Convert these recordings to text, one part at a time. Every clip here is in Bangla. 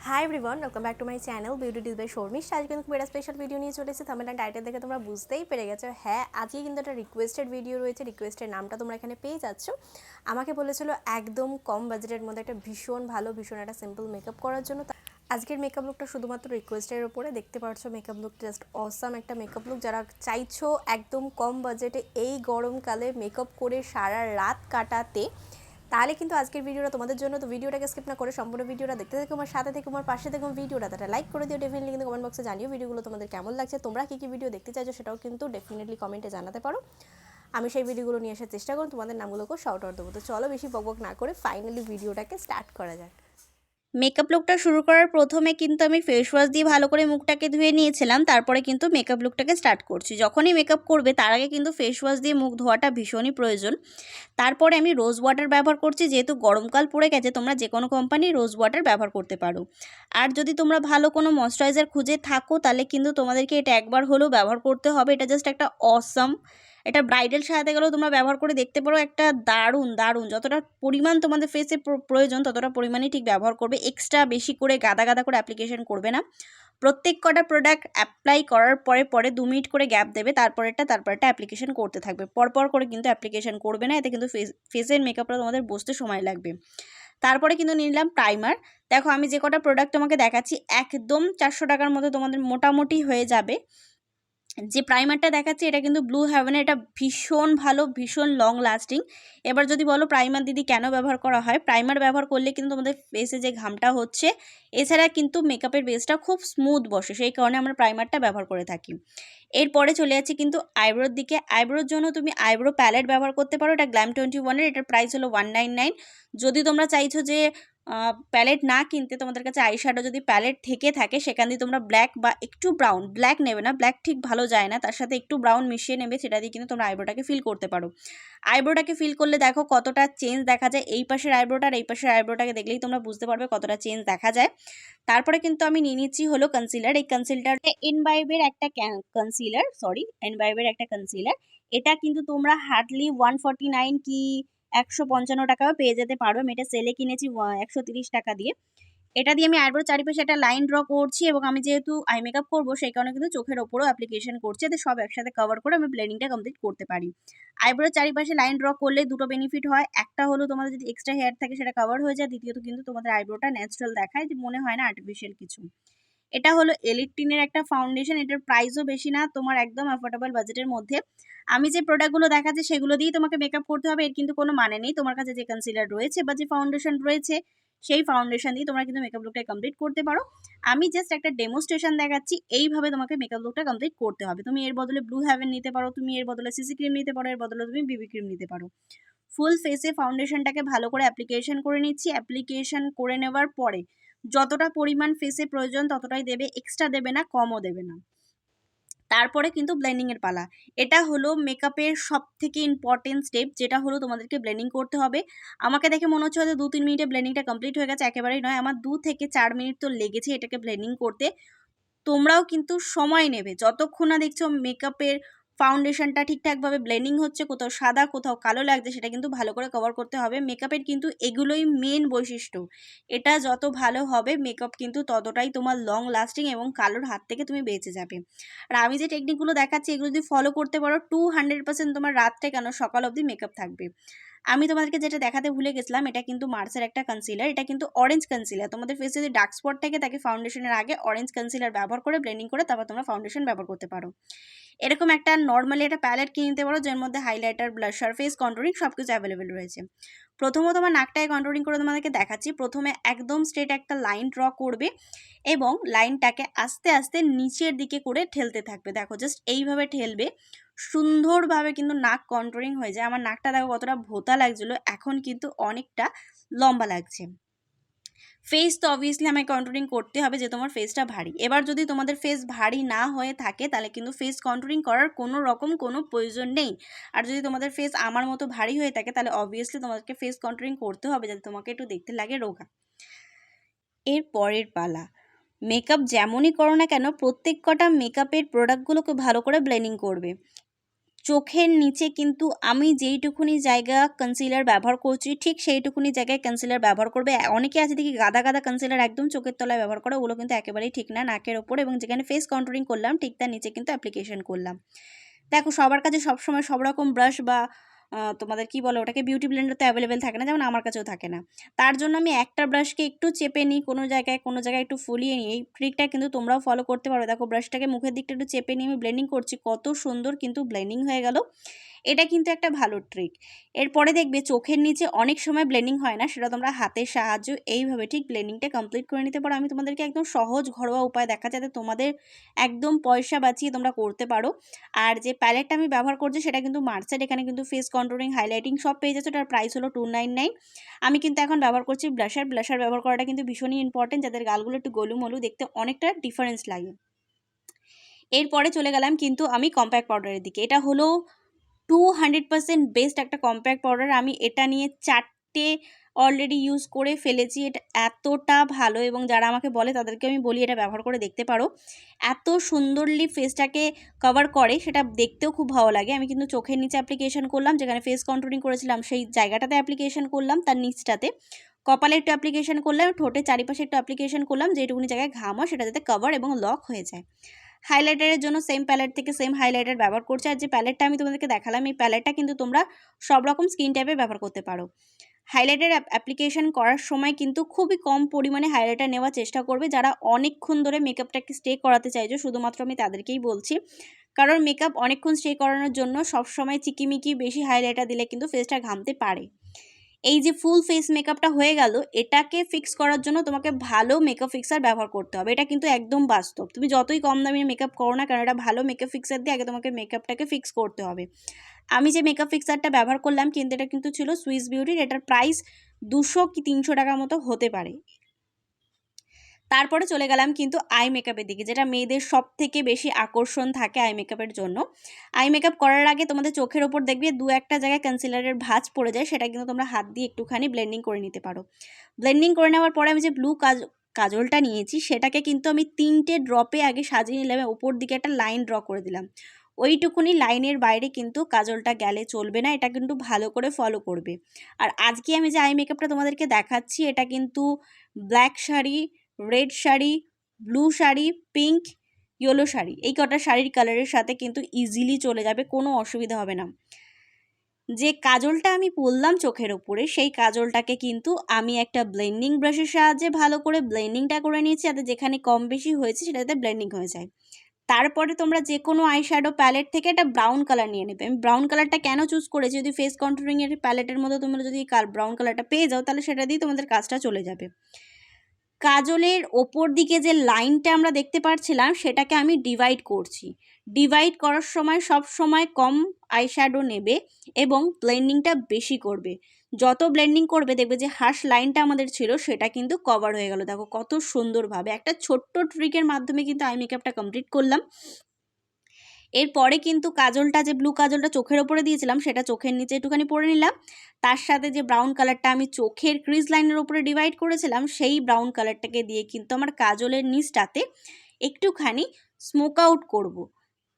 High everyone, welcome back to my channel beauty tips by Sharmistha. আজকে কিন্তু খুব একটা স্পেশাল ভিডিও নিয়ে চলে এসেছি। থাম্বনেল টাইটেল দেখে তোমরা বুঝতেই পেরে গেছো। হ্যাঁ, আজকে কিন্তু একটা রিকোয়েস্টেড ভিডিও রয়েছে। রিকোয়েস্টের নামটা তোমরা এখানে পেয়ে যাচ্ছ। আমাকে বলেছিল একদম কম বাজেটের মধ্যে একটা ভীষণ একটা সিম্পল মেকআপ করার জন্য। আজকের মেকআপ লুকটা শুধুমাত্র রিকোয়েস্টের উপরে দেখতে পাচ্ছ। মেকআপ লুক জাস্ট অসাম একটা মেকআপ লুক। যারা চাইছো একদম কম বাজেটে এই গরমকালে মেকআপ করে সারা রাত কাটাতে, তাহলে কিন্তু আজকের ভিডিওটা তোমাদের জন্য। তো ভিডিওটাকে স্কিপ না করে সম্পূর্ণ ভিডিওটা দেখতে থাকো, আমার সাথে থেকে আমার পাশে থেকে ভিডিওটা লাইক করে দিও। ডেফিনেটলি কিন্তু কমেন্ট বক্সে জানিও ভিডিওগুলো তোমাদের কেমন লাগছে, তোমরা কী কী ভিডিও দেখতে চাইছো সেটাও কিন্তু ডেফিনেটলি কমেন্টে জানাতে পারো। আমি সেই ভিডিওগুলো নিয়ে আসার চেষ্টা করুন, তোমাদের নামগুলোকেও শাউট আউট দেবো। তো চলো বেশি বকবক না করে ফাইনালি ভিডিওটাকে স্টার্ট করা যাক। মেকআপ লুকটা শুরু করার প্রথমে কিন্তু আমি ফেস ওয়াশ দিয়ে ভালো করে মুখটাকে ধুয়ে নিয়েছিলাম। তারপরে কিন্তু মেকআপ লুকটাকে স্টার্ট করছি। যখনই মেকআপ করবে তার আগে কিন্তু ফেস ওয়াশ দিয়ে মুখ ধোয়াটা ভীষণই প্রয়োজন। তারপরে আমি রোজ ওয়াটার ব্যবহার করছি, যেহেতু গরমকাল পড়ে গেছে তোমরা যে কোনো কোম্পানির রোজ ওয়াটার ব্যবহার করতে পারো। আর যদি তোমরা ভালো কোনো ময়শ্চারাইজার খুঁজে থাকো তাহলে কিন্তু তোমাদেরকে এটা একবার হলেও ব্যবহার করতে হবে। এটা জাস্ট একটা অসাম, এটা ব্রাইডাল সাজাতে গেলেও তোমরা ব্যবহার করে দেখতে পারো। একটা দারুণ দারুণ, যতটা পরিমাণ তোমাদের ফেসে প্রয়োজন ততটা পরিমাণেই ঠিক ব্যবহার করবে। এক্সট্রা বেশি করে গাদা গাদা করে অ্যাপ্লিকেশন করবে না। প্রত্যেক কটা প্রোডাক্ট অ্যাপ্লাই করার পরে পরে 2 মিনিট করে গ্যাপ দেবে, তারপরেরটা অ্যাপ্লিকেশন করতে থাকবে। পরপর করে কিন্তু অ্যাপ্লিকেশন করবে না, এতে কিন্তু ফেসের মেকআপটা তোমাদের বসতে সময় লাগবে। তারপরে কিন্তু নিলাম প্রাইমার। দেখো আমি যে কটা প্রোডাক্ট তোমাকে দেখাচ্ছি একদম 400 টাকার মধ্যে তোমাদের মোটামুটি হয়ে যাবে। যে প্রাইমারটা দেখাচ্ছি এটা কিন্তু ব্লু হেভেনের, এটা ভীষণ ভালো, ভীষণ লং লাস্টিং। এবার যদি বলো প্রাইমার দিদি কেন ব্যবহার করা হয়, প্রাইমার ব্যবহার করলে কিন্তু তোমাদের ফেসে যে ঘামটা হচ্ছে, এছাড়া কিন্তু মেকআপের বেসটা খুব স্মুথ বসে, সেই কারণে আমরা প্রাইমারটা ব্যবহার করে থাকি। এরপরে চলে যাচ্ছি কিন্তু আইব্রোর দিকে। আইব্রোর জন্য তুমি আইব্রো প্যালেট ব্যবহার করতে পারো। এটা গ্ল্যাম 21-এর, এটার প্রাইস হলো 199। যদি তোমরা চাইছো যে প্যালেট না কিনতে, তোমাদের কাছে আইশ্যাডো যদি প্যালেট থেকে থাকে সেখান দিয়ে তোমরা ব্ল্যাক বা একটু ব্রাউন, ব্ল্যাক নেবে না, ব্ল্যাক ঠিক ভালো যায় না, তার সাথে একটু ব্রাউন মিশিয়ে নেবে, সেটা দিয়ে কিন্তু তোমরা আইব্রোটাকে ফিল করতে পারো। আইব্রোটাকে ফিল করলে দেখো কতটা চেঞ্জ দেখা যায়। এই পাশের আইব্রোটা আর এই পাশের আইব্রোটাকে দেখলেই তোমরা বুঝতে পারবে কতটা চেঞ্জ দেখা যায়। তারপরে কিন্তু আমি নিয়ে নিচ্ছি হলো কনসিলার। এই কনসিলার এনভাইবের একটা কনসিলার। এটা কিন্তু তোমরা হার্ডলি 149 কি 155 টাকাও পেয়ে যেতে পারো। আমি এটা সেলে কিনেছি 130 টাকা দিয়ে। এটা দিয়ে আমি আইব্রোর চারিপাশে একটা লাইন ড্র করছি, এবং আমি যেহেতু আই মেকআপ করবো সেই কারণে কিন্তু চোখের ওপরও অ্যাপ্লিকেশন করছি, যাতে সব একসাথে কভার করে আমি ব্লেন্ডিংটা কমপ্লিট করতে পারি। আইব্রোর চারিপাশে লাইন ড্র করলে দুটো বেনিফিট হয়। একটা হলো তোমাদের যদি এক্সট্রা হেয়ার থাকে সেটা কভার হয়ে যায়, দ্বিতীয়ত কিন্তু তোমাদের আইব্রোটা ন্যাচারাল দেখায়, যে মনে হয় না আর্টিফিশিয়াল কিছু। এটা হলো এলিটিনের একটা ফাউন্ডেশন। এটার প্রাইসও বেশি না, তোমার একদম অ্যাফোর্ডেবল বাজেটের মধ্যে। আমি যে প্রোডাক্টগুলো দেখাচ্ছি সেগুলো দিয়েই তোমাকে মেকআপ করতে হবে, এর কিন্তু কোনো মানে নেই। তোমার কাছে যে কনসিলার রয়েছে বা যে ফাউন্ডেশন রয়েছে সেই ফাউন্ডেশন দিয়ে তোমরা কিন্তু মেকআপ লুকটা কমপ্লিট করতে পারো। আমি জাস্ট একটা ডেমোস্ট্রেশন দেখাচ্ছি, এইভাবে তোমাকে মেকআপ লুকটা কমপ্লিট করতে হবে। তুমি এর বদলে ব্লু হেভেন নিতে পারো, তুমি এর বদলে সিসি ক্রিম নিতে পারো, এর বদলে তুমি বিবি ক্রিম নিতে পারো। ফুল ফেসে ফাউন্ডেশনটাকে ভালো করে অ্যাপ্লিকেশন করে নিচ্ছি। অ্যাপ্লিকেশন করে নেওয়ার পরে যতটা পরিমাণ ফেসে প্রয়োজন ততটাই দেবে, এক্সট্রা দেবে না, কমও দেবে না। তারপরে কিন্তু ব্লেন্ডিং এর পালা। এটা হলো মেকআপের সব থেকে ইম্পর্টেন্ট স্টেপ, যেটা হলো তোমাদেরকে ব্লেন্ডিং করতে হবে। আমাকে দেখে মনে হচ্ছে হয়তো 2-3 মিনিটে ব্লেন্ডিংটা কমপ্লিট হয়ে গেছে, একেবারেই নয়। আমার 2 থেকে 4 মিনিট তো লেগেছে এটাকে ব্লেন্ডিং করতে। তোমরাও কিন্তু সময় নেবে, যতক্ষণ না দেখছো মেকআপের ফাউন্ডেশনটা ঠিকঠাকভাবে ব্লেন্ডিং হচ্ছে, কোথাও সাদা কোথাও কালো লাগছে, সেটা কিন্তু ভালো করে কভার করতে হবে। মেকআপের কিন্তু এগুলোই মেন বৈশিষ্ট্য। এটা যত ভালো হবে মেকআপ কিন্তু ততটাই তোমার লং লাস্টিং এবং কালোর হাত থেকে তুমি বেঁচে যাবে। আর আমি যে টেকনিকগুলো দেখাচ্ছি এগুলো যদি ফলো করতে পারো 200% তোমার রাত্রে কেন সকাল অবধি মেকআপ থাকবে। আমি তোমাদেরকে যেটা দেখাতে ভুলে গেছিলাম, এটা কিন্তু মার্সের একটা কনসিলার। এটা কিন্তু অরেঞ্জ কনসিলার। তোমাদের ফেসে যদি ডার্ক স্পট থাকে তাকে ফাউন্ডেশনের আগে অরেঞ্জ কনসিলার ব্যবহার করে ব্লেন্ডিং করে তারপর তোমরা ফাউন্ডেশন ব্যবহার করতে পারো। এরকম একটা নর্মালি একটা প্যালেট কিনে নিতে পারো, যার মধ্যে হাইলাইটার, ব্লাশার, ফেস কন্ট্রোলিং সব কিছু অ্যাভেলেবেল রয়েছে। প্রথমত আমার নাকটায় কন্ট্রোলিং করে তোমাদেরকে দেখাচ্ছি। প্রথমে একদম স্ট্রেট একটা লাইন ড্র করবে এবং লাইনটাকে আস্তে আস্তে নিচের দিকে করে ঠেলতে থাকবে। দেখো জাস্ট এইভাবে ঠেলবে, সুন্দরভাবে কিন্তু নাক কন্ট্রোলিং হয়ে যায়। আমার নাকটা দেখো কতটা ভোতা লাগছিল, এখন কিন্তু অনেকটা লম্বা লাগছে। ফেস তো অবভিয়াসলি আমাকে কন্ট্রোলিং করতে হবে, যে তোমার ফেসটা ভারী। এবার যদি তোমাদের ফেস ভারী না হয়ে থাকে তাহলে কিন্তু ফেস কন্ট্রোলিং করার কোনো রকম কোনো প্রয়োজন নেই। আর যদি তোমাদের ফেস আমার মতো ভারী হয়ে থাকে তাহলে অবভিয়াসলি তোমাদেরকে ফেস কন্ট্রোলিং করতে হবে, যাতে তোমাকে একটু দেখতে লাগে রোগা। এর পরের পালা, মেকআপ যেমনই করো না কেন প্রত্যেক কটা মেকআপের প্রোডাক্টগুলোকে ভালো করে ব্লেন্ডিং করবে। চোখের নিচে কিন্তু আমি যেইটুকুনি জায়গা কনসিলার ব্যবহার করছি ঠিক সেইটুকুনি জায়গায় কনসিলার ব্যবহার করবে। অনেকে আছে দেখি গাদা গাদা কনসিলার একদম চোখের তলায় ব্যবহার করে, ওগুলো কিন্তু একেবারেই ঠিক না। নাকের ওপর এবং যেখানে ফেস কন্ট্রোলিং করলাম ঠিক তার নিচে কিন্তু অ্যাপ্লিকেশন করলাম। দেখো সবার কাছে সবসময় সব রকম ব্রাশ বা তোমাদের কি বলে ওটাকে বিউটি ব্লেন্ডার তো অ্যাভেলেবেল থাকে না, যেমন আমার কাছেও থাকে না। তার জন্য আমি একটা ব্রাশকে একটু চেপে নিই কোনো জায়গায় একটু ফুলিয়ে নিই। এই ট্রিকটা কিন্তু তোমরাও ফলো করতে পারো। দেখো ব্রাশটাকে মুখের দিকটা একটু চেপে নিয়ে আমি ব্লেন্ডিং করছি, কত সুন্দর কিন্তু ব্লেন্ডিং হয়ে গেল। এটা কিন্তু একটা ভালো ট্রিক। এরপরে দেখবে চোখের নিচে অনেক সময় ব্লেন্ডিং হয় না, সেটা তোমরা হাতের সাহায্য এইভাবে ঠিক ব্লেন্ডিংটা কমপ্লিট করে নিতে পারো। আমি তোমাদেরকে একদম সহজ ঘরোয়া উপায় দেখা যাতে তোমাদের একদম পয়সা বাঁচিয়ে তোমরা করতে পারো। আর যে প্যালেটটা আমি ব্যবহার করছি সেটা কিন্তু মার্সের, এখানে কিন্তু ফেস কন্ট্রোলিং হাইলাইটিং সব পেয়ে যাচ্ছে। ওটার প্রাইস হলো 299। আমি কিন্তু এখন ব্যবহার করছি ব্লাশার ব্যবহার করাটা কিন্তু ভীষণই ইম্পর্টেন্ট, যাদের গালগুলো একটু গোলুমলু দেখতে অনেকটা ডিফারেন্স লাগে। এরপরে চলে গেলাম কিন্তু আমি কম্প্যাক্ট পাউডারের দিকে। এটা হলো 200% বেস্ট একটা কম্প্যাক্ট পাউডার। আমি এটা নিয়ে 4টে অলরেডি ইউজ করে ফেলেছি। এটা এতটা ভালো এবং যারা আমাকে বলে তাদেরকে আমি বলি এটা ব্যবহার করে দেখতে পারো। এত সুন্দরলি ফেসটাকে কভার করে, সেটা দেখতেও খুব ভালো লাগে। আমি কিন্তু চোখের নিচে অ্যাপ্লিকেশন করলাম, যেখানে ফেস কন্ট্রোলিং করেছিলাম সেই জায়গাটাতে অ্যাপ্লিকেশন করলাম, তার নিচটাতে কপালে একটু অ্যাপ্লিকেশন করলাম, ঠোঁটের চারিপাশে একটু অ্যাপ্লিকেশন করলাম, যেটুকুনি জায়গায় ঘাম হয় সেটা যাতে কভার এবং লক হয়ে যায়। হাইলাইটারের জন্য সেম প্যালেট থেকে সেম হাইলাইটার ব্যবহার করছি। আর যে প্যালেটটা আমি তোমাদেরকে দেখালাম এই প্যালেটটা কিন্তু তোমরা সব রকম স্কিন টাইপে ব্যবহার করতে পারো। হাইলাইটার অ্যাপ্লিকেশন করার সময় কিন্তু খুবই কম পরিমাণে হাইলাইটার নেওয়ার চেষ্টা করবে। যারা অনেকক্ষণ ধরে মেকআপটাকে স্টে করাতে চাইছো শুধুমাত্র আমি তাদেরকেই বলছি, কারণ মেকআপ অনেকক্ষণ স্টে করানোর জন্য সবসময় চিকিমিকি বেশি হাইলাইটার দিলে কিন্তু ফেসটা ঘামতে পারে। এই যে ফুল ফেস মেকআপটা হয়ে গেল, এটাকে ফিক্স করার জন্য তোমাকে ভালো মেকআপ ফিক্সার ব্যবহার করতে হবে। এটা কিন্তু একদম বাস্তব। তুমি যতই কম দামি মেকআপ করো না কেন, এটা ভালো মেকআপ ফিক্সার দিয়ে আগে তোমাকে মেকআপটাকে ফিক্স করতে হবে। আমি যে মেকআপ ফিক্সারটা ব্যবহার করলাম কিন্তু এটা কিন্তু ছিল সুইস বিউটির। এটার প্রাইস 200 কি 300 টাকার মতো হতে পারে। তারপরে চলে গেলাম কিন্তু আই মেকআপের দিকে, যেটা মেয়েদের সব থেকে বেশি আকর্ষণ থাকে আই মেকআপের জন্য। আই মেকআপ করার আগে তোমাদের চোখের ওপর দেখবে দু একটা জায়গায় কনসিলারের ভাঁজ পড়ে যায়, সেটা কিন্তু তোমরা হাত দিয়ে একটুখানি ব্লেন্ডিং করে নিতে পারো। ব্লেন্ডিং করে নেওয়ার পরে আমি যে ব্লু কাজলটা নিয়েছি সেটাকে কিন্তু আমি 3টে ড্রপে আগে সাজিয়ে নিলাম, ওপর দিকে একটা লাইন ড্র করে দিলাম। ওইটুকুনি লাইনের বাইরে কিন্তু কাজলটা গেলে চলবে না, এটা কিন্তু ভালো করে ফলো করবে। আর আজকে আমি যে আই মেকআপটা তোমাদেরকে দেখাচ্ছি এটা কিন্তু black sari, red sari, blue sari, pink, yellow sari, এই কটা শাড়ির কালারের সাথে কিন্তু ইজিলি চলে যাবে, কোনো অসুবিধা হবে না। যে কাজলটা আমি পরলাম চোখের ওপরে সেই কাজলটাকে কিন্তু আমি একটা ব্লেন্ডিং ব্রাশের সাহায্যে ভালো করে ব্লেন্ডিংটা করে নিয়েছি, যাতে যেখানে কম বেশি হয়েছে সেটাতে ব্লেন্ডিং হয়ে যায়। তারপরে তোমরা যে কোনো আই শ্যাডো প্যালেট থেকে একটা ব্রাউন কালার নিয়ে নেবে। আমি ব্রাউন কালারটা কেন চুজ করেছি, যদি ফেস কন্ট্রোলিংয়ের প্যালেটের মধ্যে তোমরা যদি ব্রাউন কালারটা পেয়ে যাও তাহলে সেটা দিয়ে তোমাদের কাজটা চলে যাবে। কাজলের ওপর দিকে যে লাইনটা আমরা দেখতে পাচ্ছিলাম সেটাকে আমি ডিভাইড করছি। ডিভাইড করার সময় সব সময় কম আইশ্যাডো নেবে এবং ব্লেন্ডিংটা বেশি করবে। যত ব্লেন্ডিং করবে দেখবে যে হার্শ লাইনটা আমাদের ছিল সেটা কিন্তু কভার হয়ে গেল। দেখো কত সুন্দরভাবে একটা ছোট্ট ট্রিকের মাধ্যমে কিন্তু আই মেকআপটা কমপ্লিট করলাম। এরপরে কিন্তু কাজলটা যে ব্লু কাজলটা চোখের ওপরে দিয়েছিলাম সেটা চোখের নিচে একটুখানি পরে নিলাম। তার সাথে যে ব্রাউন কালারটা আমি চোখের ক্রিজ লাইনের ওপরে ডিভাইড করেছিলাম সেই ব্রাউন কালারটাকে দিয়ে কিন্তু আমার কাজলের নিচটাতে একটুখানি স্মোক আউট করবো।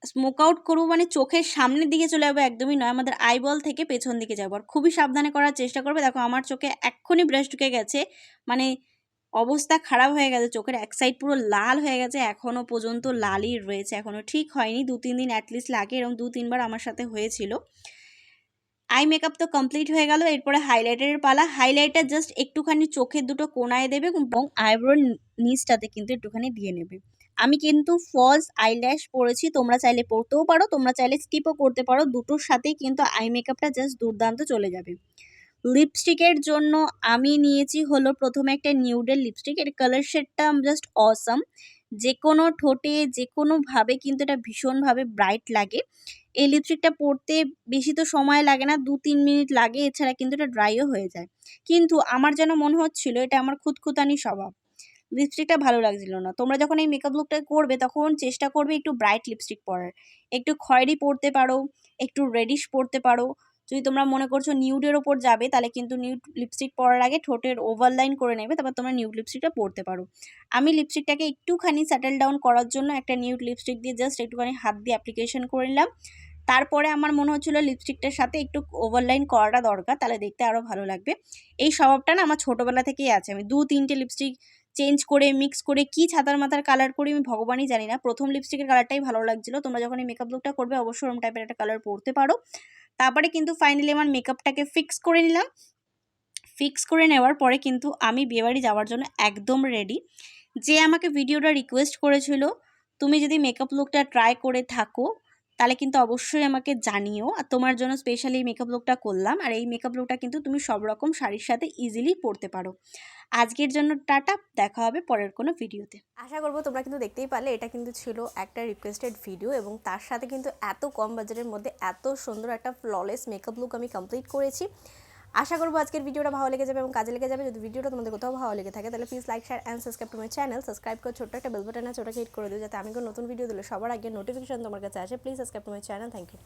স্মোক আউট করবো মানে চোখের সামনের দিকে চলে যাবো একদমই নয়, আমাদের আইবল থেকে পেছন দিকে যাবো। আর খুবই সাবধানে করার চেষ্টা করবে। দেখো আমার চোখে এক্ষুনি ব্রাশ ঢুকে গেছে, মানে অবস্থা খারাপ হয়ে গেছে, চোখের এক সাইড পুরো লাল হয়ে গেছে, এখনও পর্যন্ত লালই রয়েছে, এখনও ঠিক হয়নি, 2-3 দিন অ্যাটলিস্ট লাগে, এরকম 2-3 বার আমার সাথে হয়েছিল। আই মেকআপ তো কমপ্লিট হয়ে গেল। এরপরে হাইলাইটারের পালা। হাইলাইটার জাস্ট একটুখানি চোখের দুটো কোণায় দেবে এবং আইব্রোর নিচটাতে কিন্তু একটুখানি দিয়ে নেবে। আমি কিন্তু ফলস আইল্যাশ পরেছি, তোমরা চাইলে পরতেও পারো, তোমরা চাইলে স্কিপও করতে পারো, দুটোর সাথেই কিন্তু আই মেকআপটা জাস্ট দুর্দান্ত চলে যাবে। লিপস্টিকের জন্য আমি নিয়েছি হলো প্রথমে একটা নিউডের লিপস্টিক। এর কালার শেডটা জাস্ট অসাম, যে কোনো ঠোঁটে যে কোনোভাবে কিন্তু এটা ভীষণভাবে ব্রাইট লাগে। এই লিপস্টিকটা পরতে বেশি তো সময় লাগে না, 2-3 মিনিট লাগে, এছাড়া কিন্তু এটা ড্রাইও হয়ে যায়। কিন্তু আমার যেন মনে হচ্ছিল এটা আমার খুঁতখুঁতানি স্বভাব, লিপস্টিকটা ভালো লাগছিল না। তোমরা যখন এই মেকআপ লুকটা করবে তখন চেষ্টা করবে একটু ব্রাইট লিপস্টিক পরার। একটু খয়েরি পরতে পারো, একটু রেডিশ পরতে পারো। যদি তোমরা মনে করছো নিউডের ওপর যাবে তাহলে কিন্তু নিউড লিপস্টিক পরার আগে ঠোঁটের ওভারলাইন করে নেবে, তারপর তোমরা নিউড লিপস্টিকটা পরতে পারো। আমি লিপস্টিকটাকে একটুখানি সেটেল ডাউন করার জন্য একটা নিউড লিপস্টিক দিয়ে জাস্ট একটুখানি হাত দিয়ে অ্যাপ্লিকেশন করে নিলাম। তারপরে আমার মনে হচ্ছিলো লিপস্টিকটার সাথে একটু ওভারলাইন করাটা দরকার, তাহলে দেখতে আরও ভালো লাগবে। এই স্বভাবটা না আমার ছোটোবেলা থেকেই আছে। আমি 2-3টে লিপস্টিক চেঞ্জ করে মিক্স করে কি ছাতার মাথার কালার করি আমি ভগবানই জানি না। প্রথম লিপস্টিকের কালারটাই ভালো লাগছিলো। তোমরা যখন এই মেকআপ লুকটা করবে অবশ্যই ওরকম টাইপের একটা কালার পরতে পারো। তারপরে কিন্তু ফাইনালি আমার মেকআপটাকে ফিক্স করে নিলাম। ফিক্স করে নেওয়ার পরে কিন্তু আমি বিয়েবাড়ি যাওয়ার জন্য একদম রেডি। যে আমাকে ভিডিওটা রিকোয়েস্ট করেছিল তুমি যদি মেকআপ লুকটা ট্রাই করে থাকো তাহলে কিন্তু অবশ্যই আমাকে জানিও। আর তোমার জন্য স্পেশালি মেকআপ লুকটা করলাম। আর এই মেকআপ লুকটা কিন্তু তুমি সব রকম শাড়ির সাথে ইজিলি পরতে পারো। আজকের জন্য টাটা, দেখা হবে পরের কোনো ভিডিওতে। আশা করবো তোমরা কিন্তু দেখতেই পারলে এটা কিন্তু ছিল একটা রিকোয়েস্টেড ভিডিও এবং তার সাথে কিন্তু এত কম বাজেটের মধ্যে এত সুন্দর একটা ফ্ললেস মেকআপ লুক আমি কমপ্লিট করেছি। আশা করবো আজকের ভিডিওটা ভালো লেগে যাবে এবং কাজে লেগে যাবে। যদি ভিডিওটা তোমাদের কোথাও ভালো লেগে থাকে তাহলে please like share and subscribe to my channel. Subscribe করে ছোট্ট একটা বেল বাটন আছে ওটাকে হিট করে দিও যাতে আমি কোনো নতুন ভিডিও দিলে সবার আগে নোটিফিকেশন তোমার কাছে আসে। Please subscribe to my channel. Thank you.